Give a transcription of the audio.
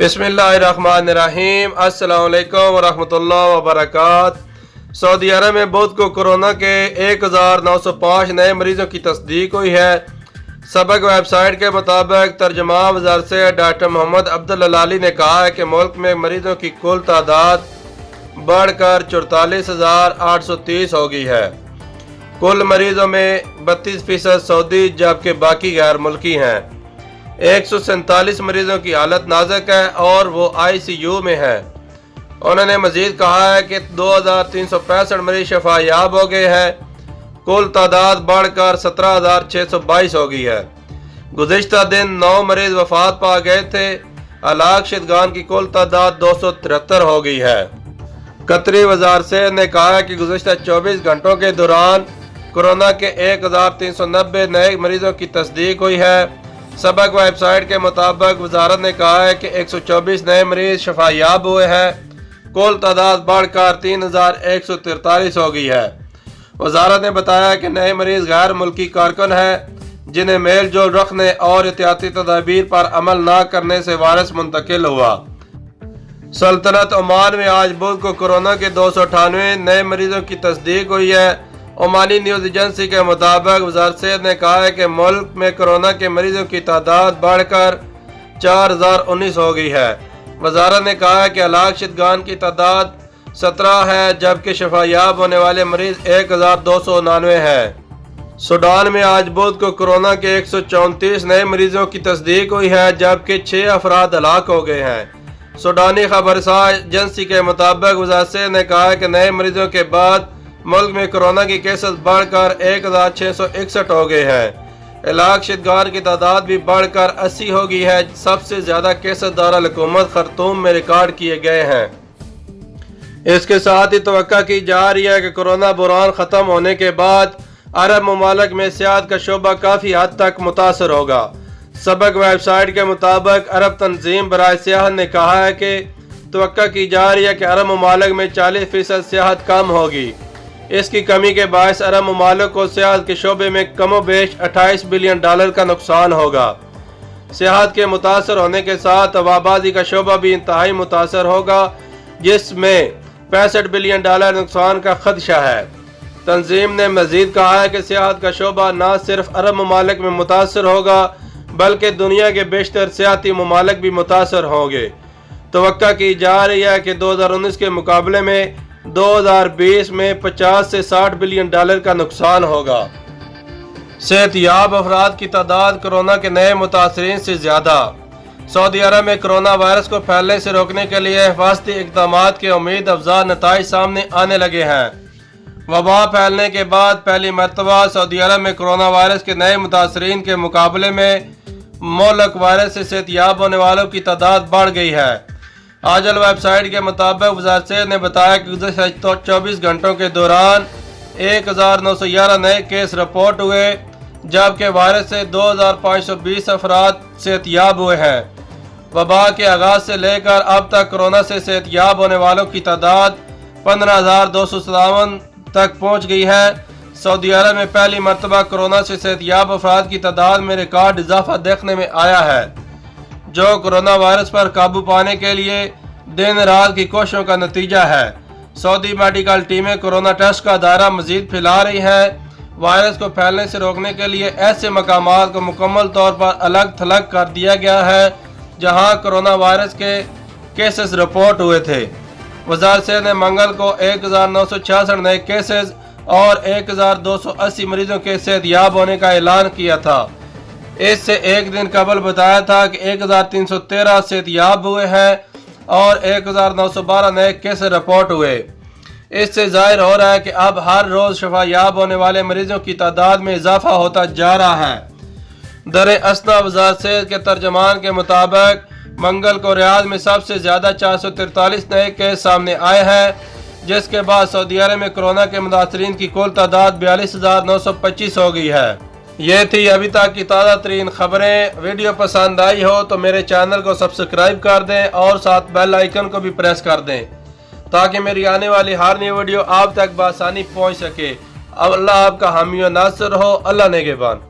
बिस्मिल्लाहिर्रहमानिर्रहीम। अस्सलाम वालेकुम वरहमतुल्लाहि वबरकातुहू। सऊदी अरब में बुध को कोरोना के 1905 नए मरीजों की तस्दीक हुई है। सबक वेबसाइट के मुताबिक तर्जुमान वज़ारत सेहत डॉक्टर मोहम्मद अब्दुल अलाली ने कहा है कि मुल्क में मरीजों की कुल तादाद बढ़कर 44,830 हो गई है। कुल मरीजों में 32% सऊदी जबकि बाकी गैर मुल्की हैं। 147 मरीजों की हालत नाजुक है और वो ICU में है। उन्होंने मजीद कहा है कि 2,365 मरीज शफायाब हो गए हैं। कुल तादाद बढ़कर 17,622 हो गई है। गुज़िश्ता दिन 9 मरीज वफात पा गए थे। हलाक शुदगान की कुल तादाद 273 हो गई है। कतरी वज़ारत सेहत ने कहा है कि गुज़िश्ता 24 घंटों के दौरान कोरोना के 1,390 नए मरीजों की तस्दीक हुई है। सबक वेबसाइट के मुताबिक वजारत ने कहा है कि 124 नए मरीज शफायाब हुए हैं। कुल तादाद बढ़कर 3,143 हो गई है। वजारत ने बताया कि नए मरीज गैर मुल्की कारकुन हैं जिन्हें मेल जोल रखने और एहतियाती तदाबीर पर अमल न करने से वायरस मुंतकिल हुआ। सल्तनत ओमान में आज बुध को कोरोना के 298 नए मरीजों की तस्दीक हुई है। ओमानी न्यूज़ एजेंसी के मुताबिक वज़ारत सेहत ने कहा है कि मुल्क में कोरोना के मरीजों की तादाद बढ़कर 4,019 हो गई है। वज़ारत ने कहा है कि हलाक शुदगान की तादाद 17 है जबकि शफायाब होने वाले मरीज 1,299 हैं। सूडान में आज बुध को कोरोना के 134 नए मरीजों की तस्दीक हुई है जबकि 6 अफराद हलाक हो गए हैं। सूडानी खबरसार एजेंसी के मुताबिक वज़ारत सेहत ने कहा है कि नए मरीजों के बाद मुल्क में कोरोना की केसेस बढ़कर 1,661 हो गए हैं। हलाक शुदगान की तादाद भी बढ़कर 80 हो गई है। सबसे ज़्यादा केसेस दारुल हुकूमत खर्तूम में रिकॉर्ड किए गए हैं। इसके साथ ही तवक्का की जा रही है कि कोरोना बुरान ख़त्म होने के बाद अरब ममालिक में सियाहत का शोबा काफ़ी हद तक मुतासर होगा। सबक वेबसाइट के मुताबिक अरब तंजीम बराए सियाहत ने कहा है कि तवक्का की जा रही है कि अरब ममालिक में 40% सियाहत कम होगी। इसकी कमी के बायस अरब ममालिक को सियाहत के शोबे में कमोबेश $28 बिलियन का नुकसान होगा। सियाहत के मुतासर होने के साथ हवाबाजी का शोबा भी इंतहाई मुतासर होगा जिसमें $65 बिलियन नुकसान का खदशा है। तंजीम ने मजीद कहा है कि सियाहत का शोबा न सिर्फ अरब ममालिक में मुतासर होगा बल्कि दुनिया के बेशतर सियाहती ममालिक भी मुतासर होंगे। तवक्का की जा रही है कि 2019 के मुकाबले में 2020 में 50 से $60 बिलियन का नुकसान होगा। सेहतयाब अफराद की तादाद कोरोना के नए मुतासरीन से ज़्यादा। सऊदी अरब में कोरोना वायरस को फैलने से रोकने के लिए हिफाजती इक़दामात के उम्मीद अफजा नताइज सामने आने लगे हैं। वबा फैलने के बाद पहली मरतबा सऊदी अरब में कोरोना वायरस के नए मुतासरीन के मुकाबले में मुल्क वायरस से सेहतयाब होने वालों की तादाद बढ़ गई है। आजल वेबसाइट के मुताबिक वज़ारत सेहत ने बताया कि गुज़श्ता 24 घंटों के दौरान 1,911 नए केस रिपोर्ट हुए जबकि वायरस से 2,520 अफराद सेहतयाब हुए हैं। वबा के आगाज़ से लेकर अब तक कोरोना से सेहतयाब होने वालों की तादाद 15,257 तक पहुँच गई है। सऊदी अरब में पहली मरतबा कोरोना से सेहतयाब अफराद की तादाद में रिकॉर्ड इजाफा देखने में आया है जो कोरोना वायरस पर काबू पाने के लिए दिन रात की कोशिशों का नतीजा है। सऊदी मेडिकल टीमें कोरोना टेस्ट का दायरा मजीद फैला रही हैं। वायरस को फैलने से रोकने के लिए ऐसे मकामात को मुकम्मल तौर पर अलग थलग कर दिया गया है जहां कोरोना वायरस के केसेस रिपोर्ट हुए थे। वज़ारत सेहत ने मंगल को 1,966 नए केसेस और 1,280 मरीजों के सेहतयाब होने का ऐलान किया था। इससे एक दिन कबल बताया था कि 1,313 सेहतयाब हुए हैं और 1,912 नए केस रिपोर्ट हुए। इससे जाहिर हो रहा है कि अब हर रोज़ शफायाब होने वाले मरीजों की तादाद में इजाफा होता जा रहा है। दर असना वज़ारत सेहत के तर्जमान के मुताबिक मंगल को रियाद में सबसे ज़्यादा 443 नए केस सामने आए हैं जिसके बाद सऊदी अरब में कोरोना के मुतासरीन की कुल तादाद 42,925 हो गई है। ये थी अभी तक की ताज़ा तरीन खबरें। वीडियो पसंद आई हो तो मेरे चैनल को सब्सक्राइब कर दें और साथ बेल आइकन को भी प्रेस कर दें ताकि मेरी आने वाली हर नई वीडियो आप तक बआसानी पहुंच सके। अल्लाह आपका हामी व नासिर हो। अल्लाह नेगेबान।